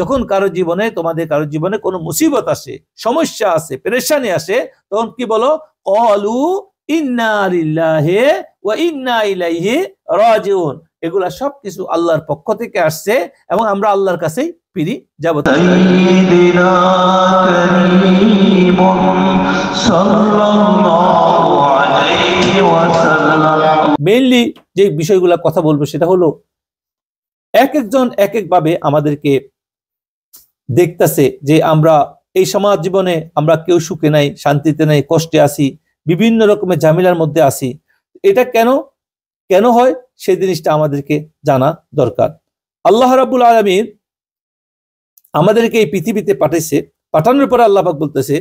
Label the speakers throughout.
Speaker 1: যখন কারো জীবনে তোমাদের কারো জীবনে কোনো মুসিবত আসে, সমস্যা আসে, পেরেশানি আসে, তখন কি বলো? ক্বালু ইন্না লিল্লাহি ওয়া ইন্না ইলাইহি রাজিউন। এগুলা সবকিছু আল্লাহর পক্ষ থেকে আসছে এবং আমরা আল্লাহর কাছেই ফিরে যাব।
Speaker 2: সাইয়্যিদিনা কারীমুন সাল্লাল্লাহু আলাইহি ওয়াসাল্লাম।
Speaker 1: মেইনলি যে বিষয়গুলো কথা বলবো সেটা হলো, এক একজন এক এক ভাবে আমাদেরকে দেখতেছে যে আমরা এই সমাজ জীবনে আমরা কেউ সুখে নাই, শান্তিতে নাই, কষ্টে আছি, বিভিন্ন রকমের ঝামেলার মধ্যে আছি। এটা কেন কেন হয় সেই জিনিসটা আমাদেরকে জানা দরকার। আল্লাহ রাব্বুল আলামিন আমাদেরকে এই পৃথিবীতে পাঠাইছে, পাঠানোর পরে আল্লাহ পাক বলতেছে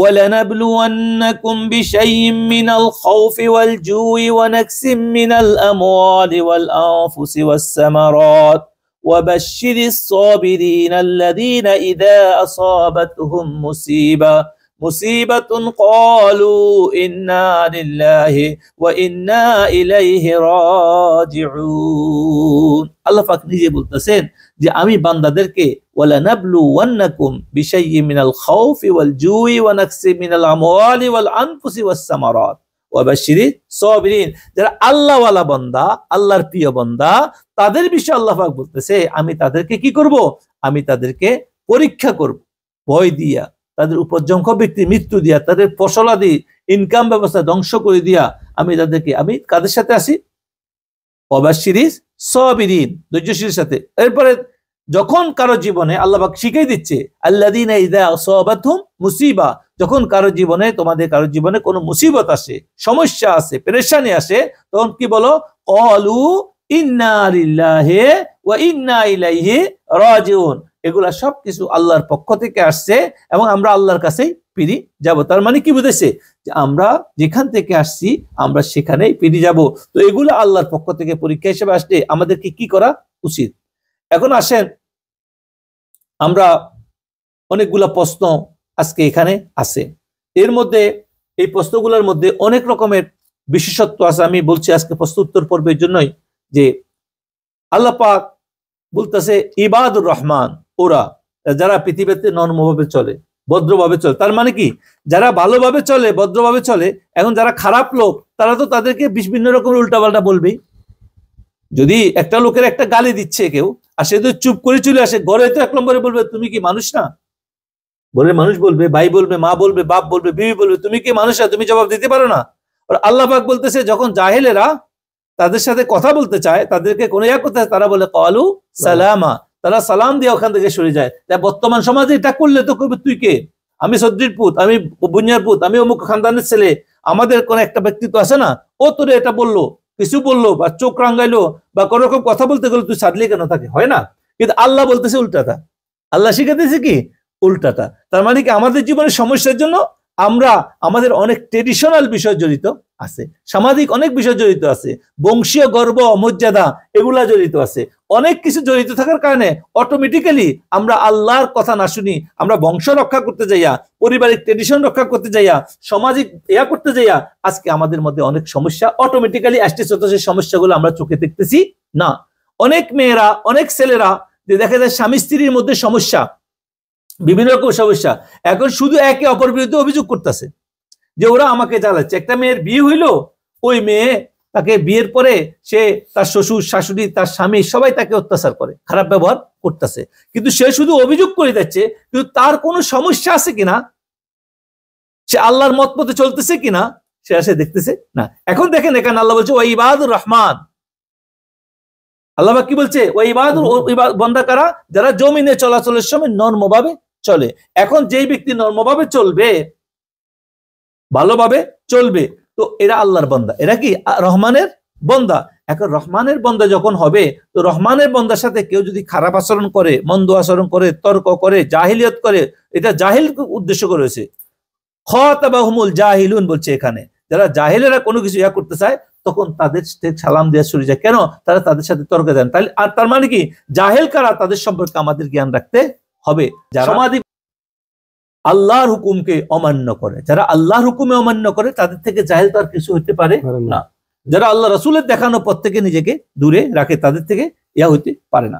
Speaker 1: وَلَنَبْلُوَنَّكُمْ بِشَيْءٍ مِّنَ الْخَوْفِ وَالْجُوعِ وَنَقْصٍ مِّنَ الْأَمْوَالِ وَالْأَنفُسِ وَالثَّمَرَاتِ وَبَشِّرِ الصَّابِرِينَ الَّذِينَ إِذَا أَصَابَتْهُمْ مُصِيبَةٌ قَالُوا إِنَّا لِلَّهِ وَإِنَّا إِلَيْهِ راجعون। আল্লাহ পাক নিজে বলতেছেন যে আমি বান্দাদেরকে ওয়ালানাবলুওয়ান্নাকুম বিশাইয়্যিম মিনাল খাউফি ওয়াল জুই ওয়া নাকসিম মিনাল আমওয়ালি ওয়াল আনফুসি ওয়াস সামারাত ওয়া বাশশিরিস সাবিরিন। যারা আল্লাহ ওয়ালা বান্দা, আল্লাহর প্রিয় বান্দা, তাদের বিষয়ে আল্লাহ পাক বলতেছে আমি তাদেরকে কি করব? আমি তাদেরকে পরীক্ষা করব, ভয় দিয়া, তাদের উপর্যঙ্ক ব্যক্তি মৃত্যু দিয়া, তাদের ফসলাদি ইনকাম ব্যবস্থা ধ্বংস করে দিয়া আমি কাদের সাথে আসি? ওয়াবাশশিরিস সাবিরিন, ধৈর্যশীলের সাথে। এরপরে যখন কারো জীবনে আল্লাহ পাক শিখিয়ে দিচ্ছে আল্লাযীনা ইযা আসাবাতহুম মুসিবা, যখন কারো জীবনে তোমাদের কারো জীবনে কোনো মুসিবত আসে, সমস্যা আসে, পেরেশানি আসে, তখন কি বলো? ক্বালু ইন্না লিল্লাহি ওয়া ইন্না ইলাইহি রাজিউন। এগুলা সবকিছু আল্লাহর পক্ষ থেকে আসছে এবং আমরা আল্লাহর কাছেই ফিরে যাব। তার মানে কি বুঝেছে? যে আমরা যেখান থেকে আসছি আমরা সেখানেই ফিরে যাব। তো এগুলো আল্লাহর পক্ষ থেকে পরীক্ষা হিসেবে আসলে আমাদেরকে কি করা উচিত? এখন আসেন, আমরা অনেকগুলা প্রশ্ন আজকে এখানে আছে। এর মধ্যে এই প্রশ্নগুলোর মধ্যে অনেক রকমের বিশেষত্ব আছে। আমি বলছি আজকে প্রশ্ন উত্তর পর্বের জন্যই যে আল্লাহ পাক বলতেছে ইবাদুর রহমান, ওরা যারা পৃথিবীতে নরমভাবে চলে, ভদ্রভাবে চলে। তার মানে কি? যারা ভালোভাবে চলে, ভদ্রভাবে চলে। এখন যারা খারাপ লোক তারা তো তাদেরকে বিভিন্ন রকমের উল্টাপাল্টা বলবেই। যদি একটা লোকের একটা গালি দিচ্ছে কেউ, আর সে তো চুপ করে চলে আসে, ঘরে তো এক নম্বরে বলবে তুমি কি মানুষ না? ঘরের মানুষ বলবে, ভাই বলবে, মা বলবে, বাপ বলবে, বিবি বলবে তুমি কি মানুষ না? তুমি জবাব দিতে পারো না? আর আল্লাহ পাক বলতেছে যখন জাহেলেরা তাদের সাথে কথা বলতে চায়, তাদেরকে কোনো করতে চায়, তারা বলে ক্বালু সালামা, তারা সালাম দিয়ে ওখান থেকে সরে যায়। তাই বর্তমান সমাজে এটা করলে তো কইবে তুই কে? আমি সদ্রির পুত, আমি বুনিয়ার পুত, আমি অমুক খানদানের ছেলে। আমাদের কোন একটা ব্যক্তিত্ব আছে না, ও তোরে এটা বললো, কিছু বললো, বা চোখ রাঙ্গাইলো, বা কোন রকম কথা বলতে গেলে তুই ছাড়লি কেন? থাকে হয় না? কিন্তু আল্লাহ বলতেছে উল্টাটা। আল্লাহ শিখাতেছে কি? উল্টাটা। তার মানে কি আমাদের জীবনের সমস্যার জন্য আমরা আমাদের অনেক ট্রেডিশনাল বিষয় জড়িত আছে, সামাজিক অনেক বিষয় জড়িত আছে, বংশীয় গর্ব মর্যাদা এগুলা জড়িত আছে। অনেক কিছু জড়িত থাকার কারণে অটোমেটিক্যালি আমরা আল্লাহর কথা না শুনি, আমরা বংশ রক্ষা করতে যাইয়া, পারিবারিক ট্রেডিশন রক্ষা করতে যাইয়া, সামাজিক করতে যাইয়া আজকে আমাদের মধ্যে অনেক সমস্যা অটোমেটিক্যালি আসতেছে। সেই সমস্যাগুলো আমরা চোখে দেখতেছি না। অনেক মেয়েরা, অনেক ছেলেরা যে দেখা যায় স্বামী স্ত্রীর মধ্যে সমস্যা, বিভিন্ন রকম সমস্যা, এখন শুধু একে অপর বিরুদ্ধে অভিযোগ করতেছে যে ওরা আমাকে জ্বালাচ্ছে। একটা মেয়ের বিয়ে হইলো, ওই মেয়ে তাকে বিয়ের পরে সে তার শ্বশুর শাশুড়ি তার স্বামী সবাই তাকে অত্যাচার করে, খারাপ ব্যবহার করতেছে, কিন্তু সে শুধু অভিযোগ করে যাচ্ছে, কিন্তু তার কোনো সমস্যা আছে কিনা, সে আল্লাহর মত পথে চলতেছে কিনা সে আসে দেখতেছে না। এখন দেখেন এখানে আল্লাহ বলছে ওয়া ইবাদুর রহমান, আল্লাহ কি বলছে? ওয়া ইবাদুর বান্দা কারা? যারা জমিনে চলাচলের সময় নরমভাবে চলে। এখন যেই ব্যক্তি নরমভাবে চলবে, ভালোভাবে চলবে, তো এরা আল্লাহর বান্দা, এরা কি রহমানের বান্দা। এখন রহমানের বান্দা যখন হবে, তো রহমানের বান্দার সাথে কেউ যদি খারাপ আচরণ করে, মন্দ আচরণ করে, তর্ক করে, জাহিলিয়ত করে, এটা জাহিল উদ্দেশ্য করেছে। খাতাবাহুমুল জাহিলুন বলছে এখানে, যারা জাহিলেরা কোনো কিছু করতে চায় তখন তাদের সালাম দেওয়া শুরু যায়। কেন? তারা তাদের সাথে তর্কে যান। তাহলে আর তার মানে কি জাহেল কারা, তাদের সম্পর্কে আমাদের জ্ঞান রাখতে হবে। যারা আল্লাহর হুকুমকে অমান্য করে, যারা আল্লাহর হুকুমে অমান্য করে, তাদের থেকে জাহেল তো আর কিছু হতে পারে না। যারা আল্লাহ রাসূলের দেখানো পথ থেকে নিজেকে দূরে রাখে, তাদের থেকে হইতে পারে না।